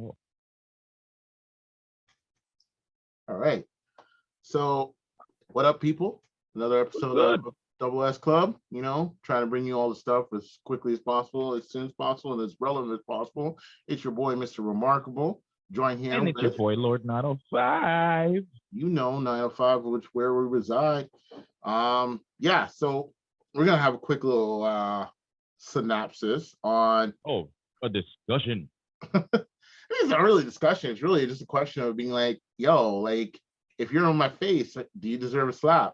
Oh, All right. So, what up, people? Another what's episode good? of Double S Club. You know, trying to bring you all the stuff as quickly as possible, as soon as possible, and as relevant as possible. It's your boy, Mr. Remarkable. Joined here And it's your with, boy Lord 905. 905, which where we reside. Yeah. So we're gonna have a quick little synopsis on. Oh, a discussion. It's not really a discussion. It's really just a question of being like, yo, like, if you're on my face, do you deserve a slap?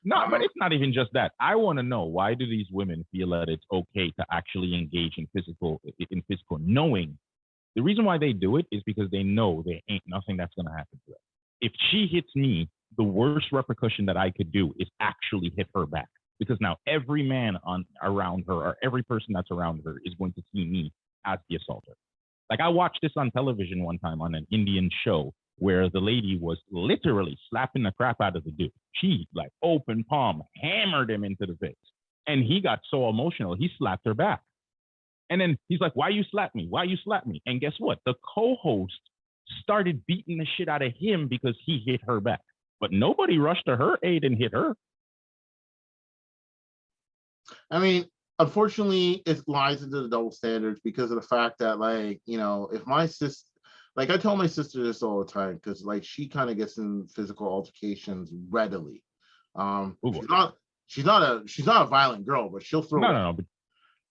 No, but Um, it's not even just that. I want to know, why do these women feel that it's okay to actually engage in physical, knowing the reason why they do it is because they know there ain't nothing that's gonna happen to them. If she hits me, the worst repercussion that I could do is actually hit her back. Because now every man on around her or every person that's around her is going to see me as the assaulter. Like, I watched this on television one time on an Indian show where the lady was literally slapping the crap out of the dude. She, like, open palm hammered him into the face, and he got so emotional he slapped her back. And then he's like, "Why you slap me? Why you slap me?" And guess what? The co-host started beating the shit out of him because he hit her back. But nobody rushed to her aid and hit her. I mean, unfortunately, it lies into the double standards because of the fact that, like, if my sister, like, I tell my sister this all the time because, like, she kind of gets in physical altercations readily. Ooh, She's not a violent girl, but she'll throw no, down. no, no. But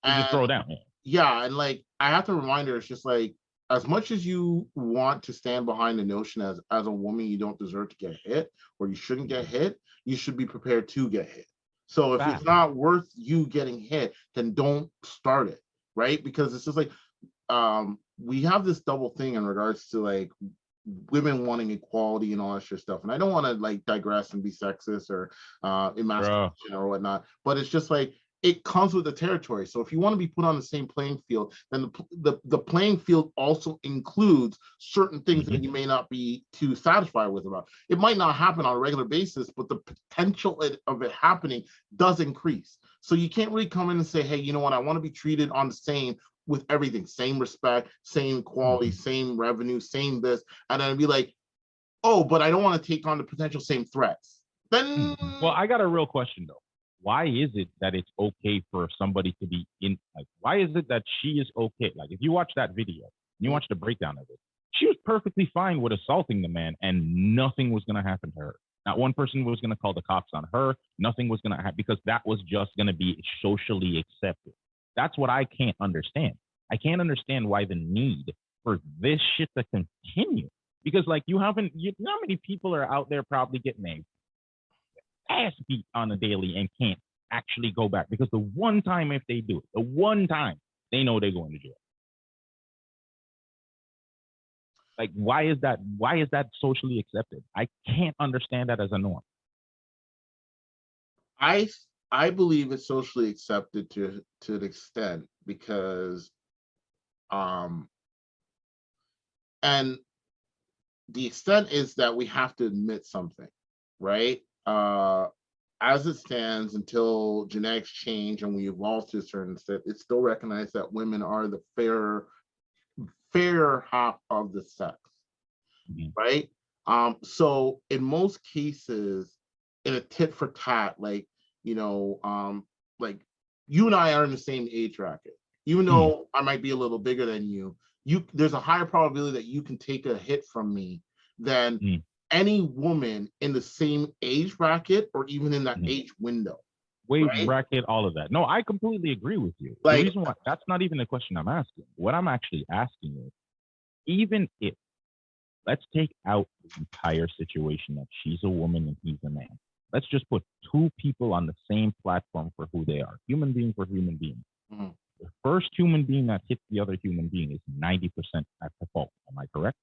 you just throw And down. Yeah. yeah, and like, I have to remind her, it's just like, as much as you want to stand behind the notion as a woman, you don't deserve to get hit or you shouldn't get hit, you should be prepared to get hit. So if it's Fact. not worth you getting hit, then don't start it, right? Because it's just like, we have this double thing in regards to, like, women wanting equality and all that shit stuff. And I don't want to, like, digress and be sexist or Bro. emasculation or whatnot, but it's just like, it comes with the territory. So if you want to be put on the same playing field, then the playing field also includes certain things Mm-hmm. that you may not be too satisfied with about. It might not happen on a regular basis, but the potential of it happening does increase. So you can't really come in and say, hey, you know what, I want to be treated on the same with everything, same respect, same quality, Mm-hmm. same revenue, same this, and then be like, oh, but I don't want to take on the potential same threats. Then Well, I got a real question though. Why is it that it's okay for somebody to be in? Like, why is it that she is okay? Like, if you watch that video, you watch the breakdown of it, she was perfectly fine with assaulting the man, and nothing was gonna happen to her. Not one person was gonna call the cops on her. Nothing was gonna happen because that was just gonna be socially accepted. That's what I can't understand. I can't understand why the need for this shit to continue. Because, like, you know how many people are out there probably getting a ass beat on a daily and can't actually go back because the one time, if they do it, the one time, they know they're going to jail. Like, why is that? Why is that socially accepted? I can't understand that as a norm. I I believe it's socially accepted to an extent because um and the extent is that we have to admit something, right? As it stands, until genetics change and we evolve to a certain extent, it's still recognized that women are the fairer half of the sex, Mhm. right? So in most cases, in a tit for tat, like, like, you and I are in the same age bracket. Even Mm, though I might be a little bigger than you, there's a higher probability that you can take a hit from me than mm, any woman in the same age bracket or even in that mm. age window, Wage right? bracket, all of that. No, I completely agree with you. The Like, reason why that's not even the question I'm asking. What I'm actually asking is, even if, let's take out the entire situation that she's a woman and he's a man. Let's just put two people on the same platform for who they are, human being for human being. mm, The first human being that hits the other human being is 90% at the fault. Am I correct?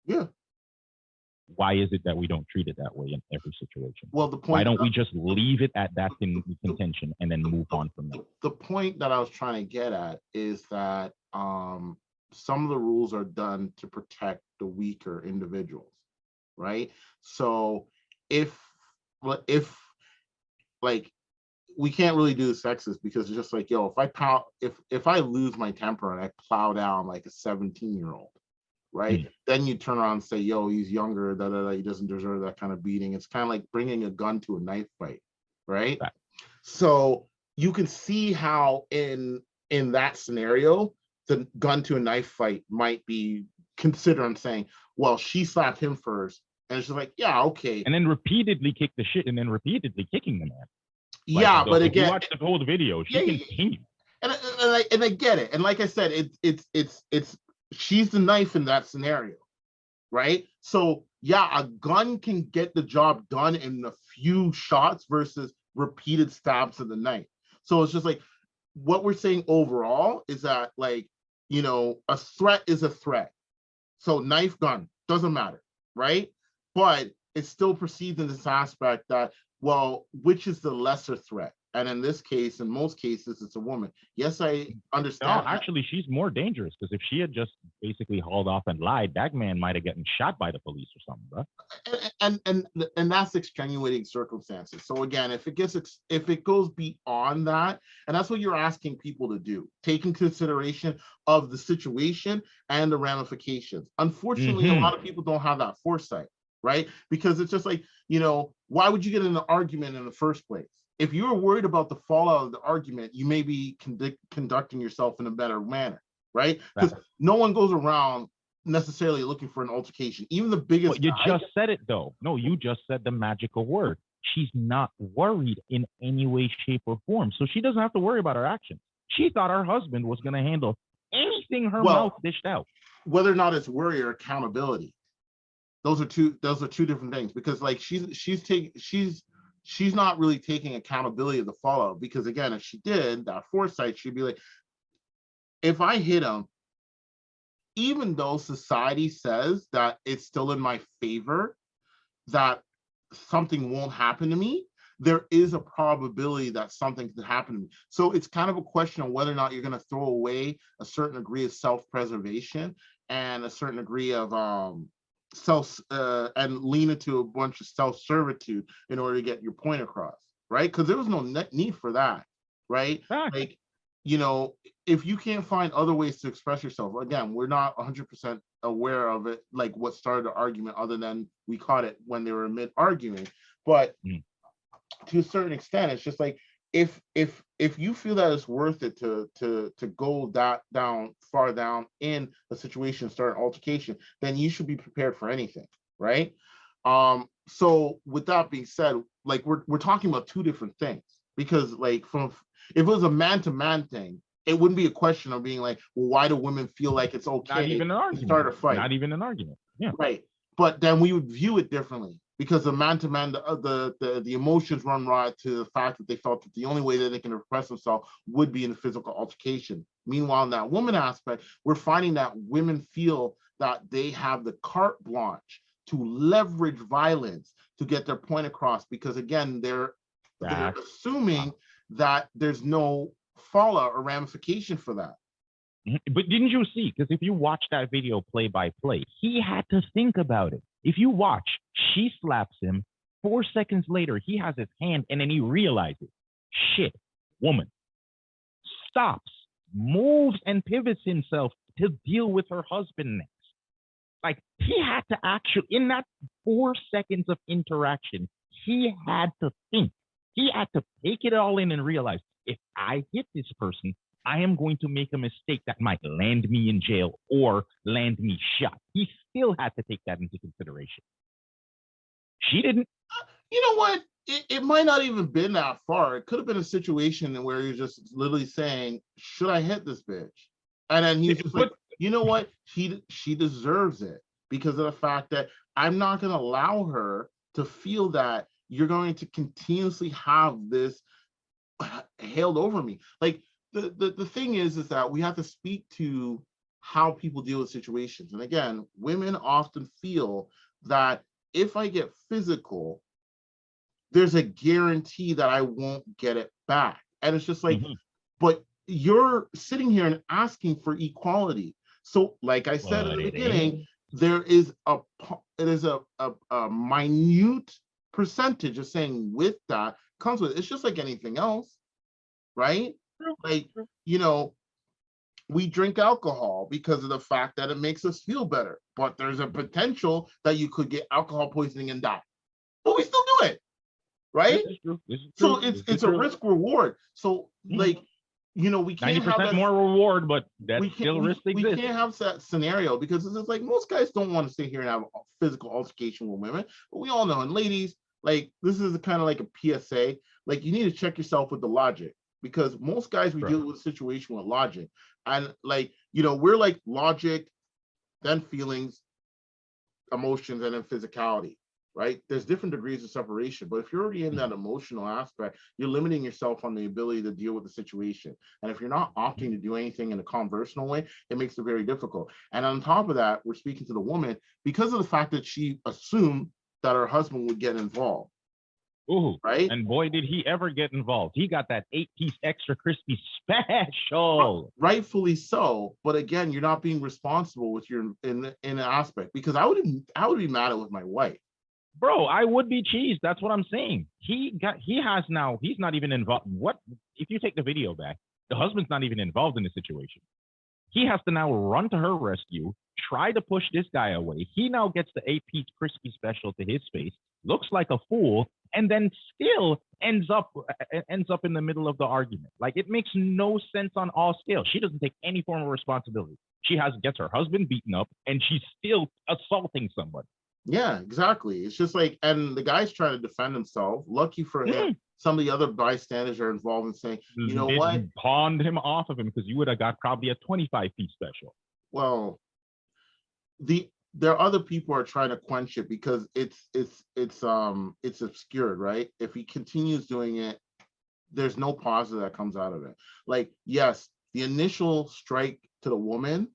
yeah. Why is it that we don't treat it that way in every situation? Well, Why don't we just leave it at that contention and then move on from there? the point that I was trying to get at is that some of the rules are done to protect the weaker individuals, right? So if if like we can't really do the sexist because it's just like, yo, if I lose my temper and I plow down like a 17-year-old, right? Then you turn around and say, yo, he's younger, he doesn't deserve that kind of beating. It's kind of like bringing a gun to a knife fight, right? So you can see how in that scenario, the gun to a knife fight might be considering saying, well, she slapped him first. And it's just like, yeah, okay. And then repeatedly kick the shit and then repeatedly kicking the man. Yeah, like, but if again, you watch the whole video, she continues. And I get it. And like I said, it's she's the knife in that scenario, right? So yeah, a gun can get the job done in a few shots versus repeated stabs of the knife. So it's just like what we're saying overall is that, like, you know, a threat is a threat. So knife, gun, doesn't matter, right? But it's still perceived in this aspect that, well, which is the lesser threat? And in this case, in most cases, it's a woman. Yes, I understand. No, actually, she's more dangerous because if she had just basically hauled off and lied, that man might have gotten shot by the police or something, bro. And that's extenuating circumstances. So again, if it goes beyond that, and that's what you're asking people to do, taking consideration of the situation and the ramifications. Unfortunately, a lot of people don't have that foresight, right? Because it's just like, you know, why would you get in an argument in the first place? If you were worried about the fallout of the argument, you may be conducting yourself in a better manner, right? Because no one goes around necessarily looking for an altercation. Even the biggest. But you just said it though. No, you just said the magical word. She's not worried in any way, shape, or form. So she doesn't have to worry about her actions. She thought her husband was going to handle anything her mouth dished out. Whether or not it's worry or accountability, those are two different things. Because like she's not really taking accountability of the fallout, because again, if she did that foresight, she'd be like, if I hit him, even though society says that it's still in my favor, that something won't happen to me, there is a probability that something could happen to me. So it's kind of a question of whether or not you're going to throw away a certain degree of self-preservation and a certain degree of and lean into a bunch of self-servitude in order to get your point across, right? Because there was no need for that, right? Like, you know, if you can't find other ways to express yourself, again, we're not 100% aware of it, like what started the argument, other than we caught it when they were mid-arguing. But to a certain extent, it's just like, if you feel that it's worth it to go that far down in a situation, start an altercation, then you should be prepared for anything, right? So with that being said, like we're talking about two different things, because like if it was a man-to-man thing, it wouldn't be a question of being like, well, why do women feel like it's okay not even an argument. To start a fight? Not even an argument. Yeah. Right. But then we would view it differently, because the man-to-man, the emotions run riot to the fact that they felt that the only way that they can repress themselves would be in a physical altercation. Meanwhile, in that woman aspect, we're finding that women feel that they have the carte blanche to leverage violence to get their point across, because again, they're assuming that there's no fallout or ramification for that. But didn't you see? Because if you watch that video play by play, he had to think about it. If you watch, she slaps him. 4 seconds later, he has his hand, and then he realizes, shit, woman. Stops, moves, and pivots himself to deal with her husband next. Like, he had to actually, in that 4 seconds of interaction, he had to think. He had to take it all in and realize, if I hit this person, I am going to make a mistake that might land me in jail or land me shot. He still had to take that into consideration. She didn't. You know what? It might not even been that far. It could have been a situation where you're just literally saying, should I hit this bitch? And then he's just like, you know what? She deserves it, because of the fact that I'm not going to allow her to feel that you're going to continuously have this hailed over me. Like, the thing is that we have to speak to how people deal with situations. And again, women often feel that if I get physical, there's a guarantee that I won't get it back. And it's just like, but you're sitting here and asking for equality. So like I said at the beginning, there is a minute percentage of saying with that comes with it. It's just like anything else, right? True, Like, true. you know, we drink alcohol because of the fact that it makes us feel better, but there's a potential that you could get alcohol poisoning and die, but we still do it, This right? is true. This is So true. This is it's a true. risk reward. So like, you know, we can't have 90% that. more reward, but that We still can't risk we exists. can't have that scenario because it's just like most guys don't want to sit here and have a physical altercation with women, but we all know. And ladies, like this is kind of like a PSA. Like you need to check yourself with the logic because most guys we Right. deal with a situation with logic, and like you know we're like logic, then feelings, emotions, and then physicality. Right? There's different degrees of separation, but if you're already in that emotional aspect, you're limiting yourself on the ability to deal with the situation. And if you're not opting to do anything in a conversational way, it makes it very difficult. And on top of that, we're speaking to the woman because of the fact that she assumed that her husband would get involved. Ooh, right? And boy, did he ever get involved. He got that 8-piece extra crispy special. Rightfully so, but again, you're not being responsible with your in an aspect because I would be mad at with my wife. Bro, I would be cheesed. That's what I'm saying. He's not even involved. What if you take the video back? The husband's not even involved in the situation. He has to now run to her rescue, try to push this guy away. He now gets the 8-piece crispy special to his face, looks like a fool, and then still ends up in the middle of the argument. Like it makes no sense on all scales. She doesn't take any form of responsibility. She gets her husband beaten up, and she's still assaulting somebody. Yeah, exactly. It's just like, and the guy's trying to defend himself. Lucky for him, some of the other bystanders are involved in saying, you know what? Pawned him off of him because you would have got probably a 25-piece special. Well, there are other people are trying to quench it because it's obscured, right? If he continues doing it, there's no positive that comes out of it. Like, yes, the initial strike to the woman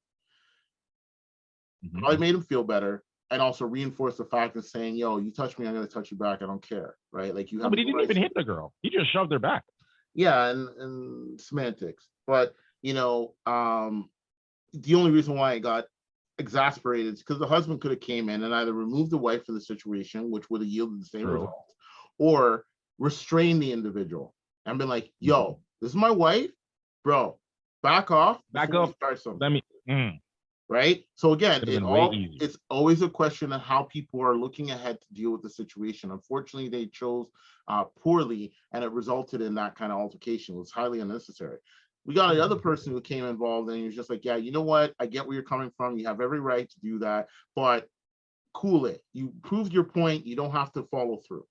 probably made him feel better. And also reinforce the fact of saying, yo, you touch me, I'm gonna touch you back. I don't care. Right. Like you have but he didn't even hit the girl. He just shoved her back. Yeah, and semantics. But you know, the only reason why it got exasperated is because the husband could have came in and either removed the wife from the situation, which would have yielded the same result, or restrained the individual and been like, yo, this is my wife, bro, back off. Back up. Start something. Let me right? So again, it's always a question of how people are looking ahead to deal with the situation. Unfortunately, they chose poorly, and it resulted in that kind of altercation. It was highly unnecessary. We got another person who came involved, and he was just like, yeah, you know what? I get where you're coming from. You have every right to do that, but cool it. You proved your point. You don't have to follow through.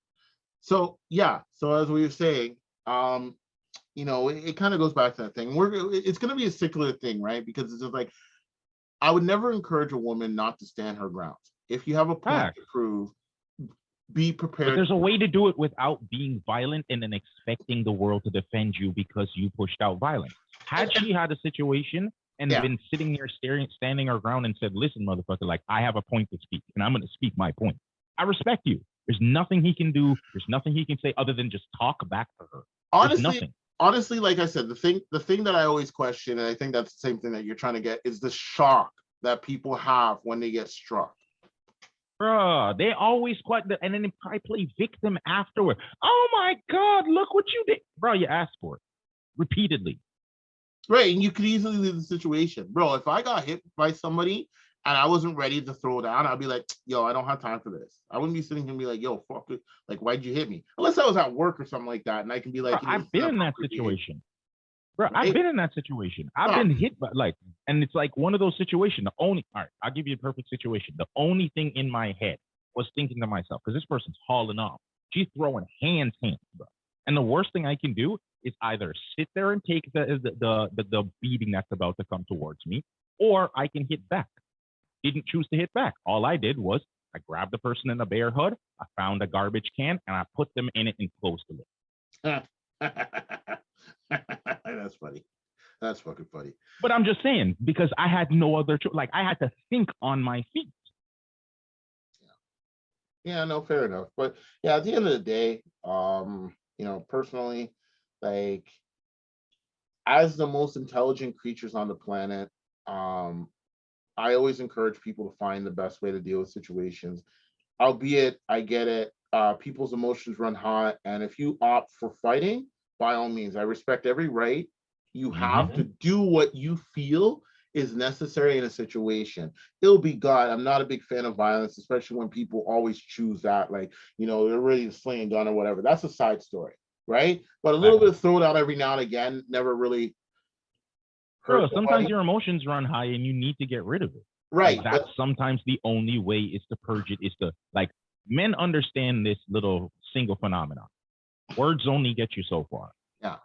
So yeah, so as we were saying, you know, it kind of goes back to that thing. It's going to be a secular thing, right? Because it's just like, I would never encourage a woman not to stand her ground. If you have a point to prove, be prepared. But there's a way to do it without being violent and then expecting the world to defend you because you pushed out violence. Had she had a situation and been sitting there standing her ground and said, listen, motherfucker, like I have a point to speak and I'm going to speak my point. I respect you. There's nothing he can do. There's nothing he can say other than just talk back to her. Honestly, like I said, the thing that I always question, and I think that's the same thing that you're trying to get, is the shock that people have when they get struck. Bruh, they always and then they probably play victim afterward. Oh my God, look what you did. Bro, you asked for it repeatedly. Right, and you could easily leave the situation. Bro, if I got hit by somebody and I wasn't ready to throw down, I'd be like, yo, I don't have time for this. I wouldn't be sitting here and be like, yo, fuck it. Like, why'd you hit me? Unless I was at work or something like that. And I can be like, bro, I've been in that situation. Bro, I've been in that situation. I've been hit by and it's like one of those situations. All right, I'll give you a perfect situation. The only thing in my head was thinking to myself, because this person's hauling off. She's throwing hands, bro. And the worst thing I can do is either sit there and take the beating that's about to come towards me, or I can hit back. Didn't choose to hit back. All I did was I grabbed the person in the bear hood, I found a garbage can, and I put them in it and closed the lid. That's funny. That's fucking funny. But I'm just saying, because I had no other choice. Like I had to think on my feet. Yeah, no, fair enough. But yeah, at the end of the day, you know, personally, like as the most intelligent creatures on the planet, I always encourage people to find the best way to deal with situations. Albeit, I get it. people's emotions run high, and if you opt for fighting, by all means, I respect every right. You have to do what you feel is necessary in a situation. It'll be God. I'm not a big fan of violence, especially when people always choose that, like, they're ready to sling a gun or whatever. That's a side story, right? But a little bit of throwdown every now and again never really hurt. Bro, sometimes your emotions run high and you need to get rid of it. Right. Like, that's sometimes the only way is to purge it, is to, like, men understand this little single phenomenon. Words only get you so far. Yeah.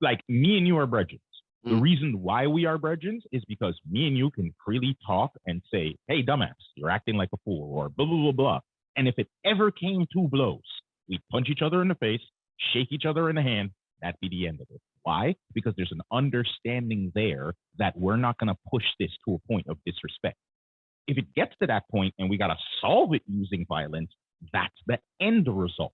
Like, me and you are brethren. The reason why we are brethren is because me and you can freely talk and say, hey, dumbass, you're acting like a fool, or blah, blah, blah, blah. And if it ever came to blows, we'd punch each other in the face, shake each other in the hand. That'd be the end of it. Why? Because there's an understanding there that we're not going to push this to a point of disrespect. If it gets to that point and we got to solve it using violence, that's the end result.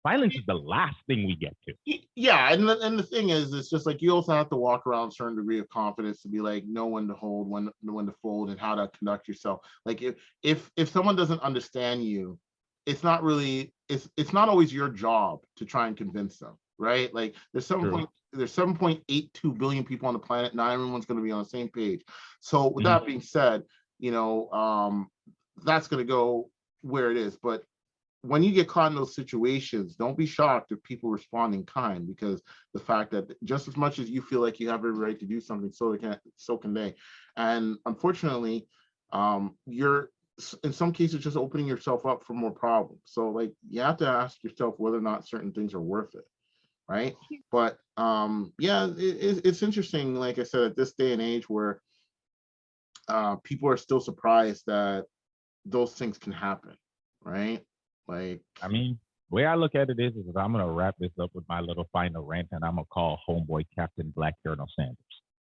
Violence is the last thing we get to. Yeah, and the thing is, it's just like you also have to walk around a certain degree of confidence to be like, know when to hold, when to fold, and how to conduct yourself. Like if someone doesn't understand you, it's not really it's not always your job to try and convince them, right? Like there's 7.82 billion people on the planet. Not everyone's going to be on the same page. So with that being said, that's going to go where it is. But when you get caught in those situations, don't be shocked if people respond in kind, because the fact that just as much as you feel like you have every right to do something, so can they. And unfortunately, you're in some cases just opening yourself up for more problems. So like you have to ask yourself whether or not certain things are worth it, right? But it's interesting, like I said, at this day and age where people are still surprised that those things can happen, right? Like, I mean, the way I look at it is I'm going to wrap this up with my little final rant, and I'm going to call homeboy Captain Black Colonel Sanders.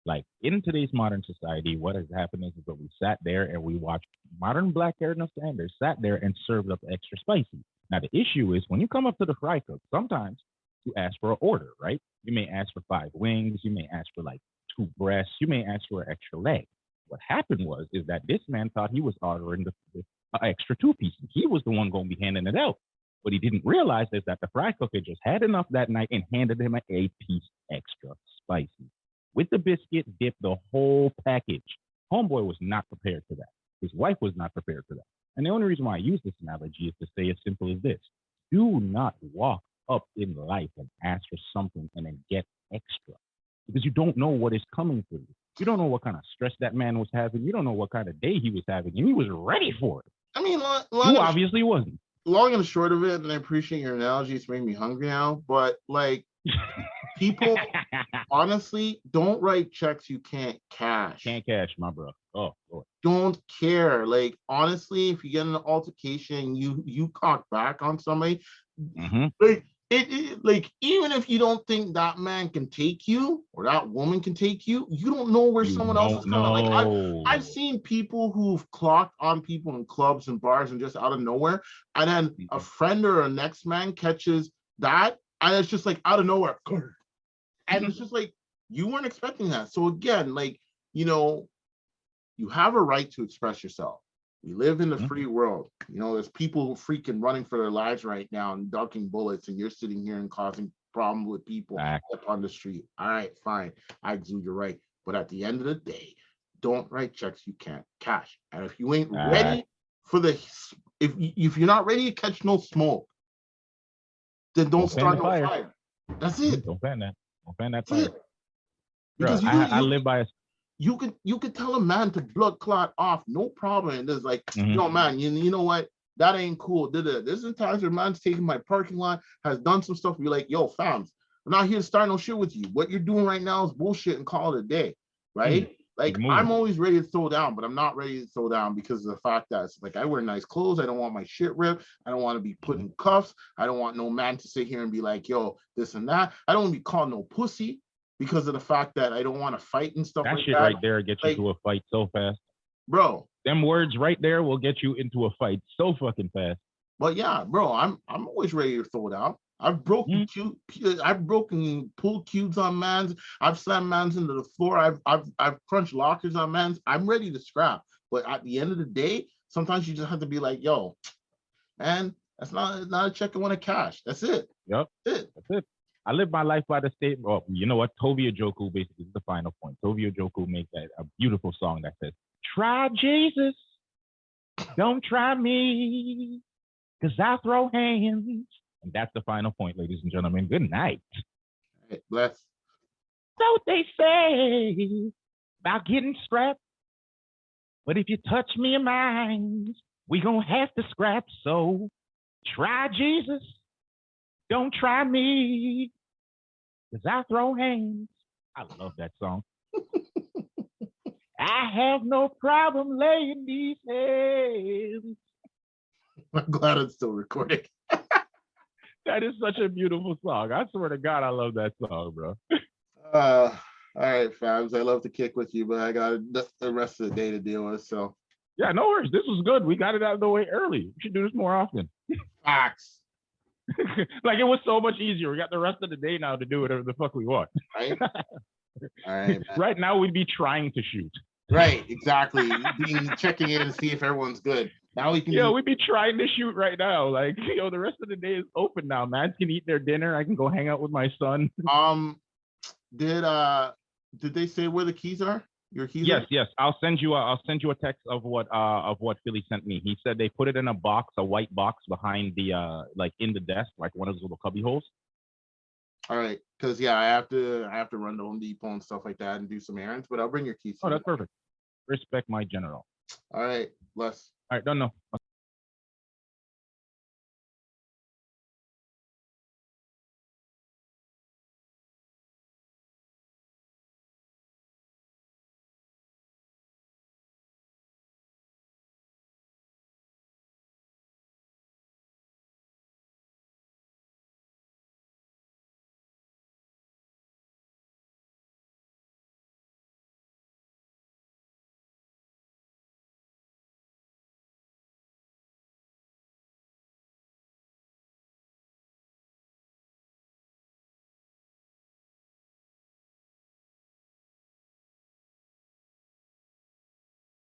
Like, in today's modern society, what has happened is that we sat there and we watched modern Black Colonel Sanders sat there and served up extra spicy. Now, the issue is when you come up to the fry cook, sometimes you ask for an order, right? You may ask for 5 wings. You may ask for like 2 breasts. You may ask for an extra leg. What happened is that this man thought he was ordering the extra 2 pieces. He was the one going to be handing it out. What he didn't realize is that the fry cook had just had enough that night and handed him an 8-piece extra spicy. With the biscuit, dip, the whole package. Homeboy was not prepared for that. His wife was not prepared for that. And the only reason why I use this analogy is to say as simple as this. Do not walk up in life and ask for something and then get extra, because you don't know what is coming for you. You don't know what kind of stress that man was having. You don't know what kind of day he was having, and he was ready for it. I mean, you obviously wasn't. Long and short of it, and I appreciate your analogy, it's making me hungry now, but like people honestly don't write checks you can't cash. Can't cash, my bro. Oh, Lord. Don't care. Like, honestly, if you get in an altercation, you cock back on somebody, like like, even if you don't think that man can take you or that woman can take you, you don't know where someone else is coming. Like, I've seen people who've clocked on people in clubs and bars and just out of nowhere, and then a friend or a next man catches that, and it's just like out of nowhere, and it's just like you weren't expecting that. So again, like, you have a right to express yourself. We live in the free world. There's people freaking running for their lives right now and ducking bullets, and you're sitting here and causing problems with people up on the street. All right, fine. I do, you're right. But at the end of the day, don't write checks you can't cash. And if you ain't ready for if you're not ready to catch no smoke, then don't start no fire. That's it. Don't fan that. Don't fan that fire. Because I live by a... You could tell a man to blood clot off, no problem. And there's like, yo, man, you know what? That ain't cool. There's some times where man's taking my parking lot, has done some stuff. You're like, yo, fams, I'm not here to start no shit with you. What you're doing right now is bullshit, and call it a day, right? Like, I'm always ready to throw down, but I'm not ready to throw down because of the fact that it's like I wear nice clothes. I don't want my shit ripped. I don't want to be put in cuffs. I don't want no man to sit here and be like, yo, this and that. I don't want to be called no pussy, because of the fact that I don't want to fight and stuff like that. That shit right there gets you to a fight so fast. Bro. Them words right there will get you into a fight so fucking fast. But yeah, bro, I'm always ready to throw it out. I've broken pulled cubes on mans. I've slammed mans into the floor. I've crunched lockers on mans. I'm ready to scrap. But at the end of the day, sometimes you just have to be like, yo, man, That's not a check I want to cash. That's it. Yep. That's it. That's it. I live my life by the statement. Well, you know what? Tovia Joku basically is the final point. Tovia Joku makes a beautiful song that says, "Try Jesus, don't try me, cause I throw hands." And that's the final point, ladies and gentlemen. Good night. All right, bless. So they say about getting strapped, but if you touch me in mine, we gonna have to scrap. So try Jesus, don't try me, cause I throw hands. I love that song. I have no problem laying these hands. I'm glad it's still recording. That is such a beautiful song. I swear to God, I love that song, bro. All right, fams. I love to kick with you, but I got the rest of the day to deal with. So Yeah, no worries. This was good. We got it out of the way early. We should do this more often. facts. Like it was so much easier. We got the rest of the day now to do whatever the fuck we want. Right. All right. Man. Right now, we'd be trying to shoot. Right. Exactly. Checking in to see if everyone's good. Now we can. Yeah, we'd be trying to shoot right now. Like, the rest of the day is open now. Man can eat their dinner. I can go hang out with my son. Did they say where the keys are? Your keys? Yes. I'll send you a text of what Philly sent me. He said they put it in a box, a white box behind the like in the desk, like one of those little cubby holes. All right, because yeah, I have to run to Home Depot and stuff like that and do some errands, but I'll bring your keys. Oh, that's perfect. Respect my general. All right, bless. All right, don't know.